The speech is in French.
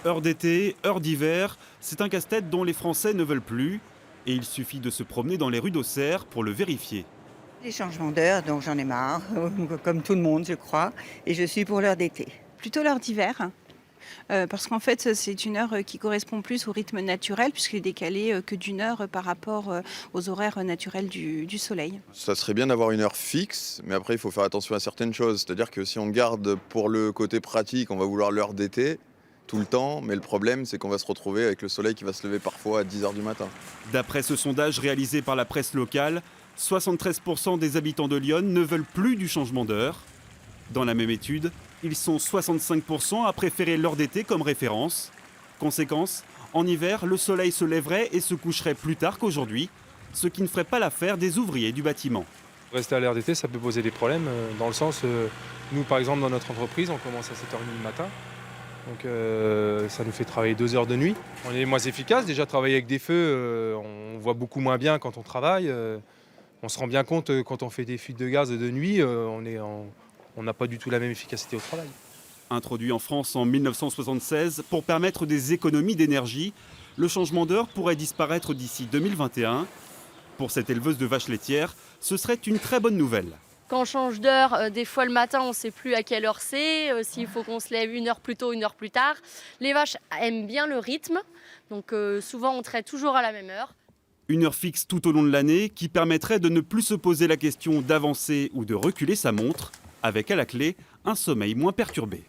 Heure d'été, heure d'hiver, c'est un casse-tête dont les Français ne veulent plus. Et il suffit de se promener dans les rues d'Auxerre pour le vérifier. Les changements d'heure, donc j'en ai marre, comme tout le monde, je crois, et je suis pour l'heure d'été. Plutôt l'heure d'hiver, parce qu'en fait, c'est une heure qui correspond plus au rythme naturel, puisqu'il est décalé que d'une heure par rapport aux horaires naturels du soleil. Ça serait bien d'avoir une heure fixe, mais après il faut faire attention à certaines choses. C'est-à-dire que si on garde pour le côté pratique, on va vouloir l'heure d'été tout le temps, mais le problème c'est qu'on va se retrouver avec le soleil qui va se lever parfois à 10 h du matin. D'après ce sondage réalisé par la presse locale, 73% des habitants de Lyon ne veulent plus du changement d'heure. Dans la même étude, ils sont 65% à préférer l'heure d'été comme référence. Conséquence, en hiver, le soleil se lèverait et se coucherait plus tard qu'aujourd'hui, ce qui ne ferait pas l'affaire des ouvriers du bâtiment. Rester à l'heure d'été, ça peut poser des problèmes, dans le sens, nous par exemple dans notre entreprise, on commence à 7h30 le matin, donc ça nous fait travailler 2 heures de nuit. On est moins efficace, déjà travailler avec des feux, on voit beaucoup moins bien quand on travaille, on se rend bien compte quand on fait des fuites de gaz de nuit, on n'a pas du tout la même efficacité au travail. Introduit en France en 1976 pour permettre des économies d'énergie, le changement d'heure pourrait disparaître d'ici 2021. Pour cette éleveuse de vaches laitières, ce serait une très bonne nouvelle. Quand on change d'heure, des fois le matin, on ne sait plus à quelle heure c'est, s'il faut qu'on se lève 1 heure plus tôt, 1 heure plus tard. Les vaches aiment bien le rythme, donc souvent on traite toujours à la même heure. Une heure fixe tout au long de l'année qui permettrait de ne plus se poser la question d'avancer ou de reculer sa montre, avec à la clé un sommeil moins perturbé.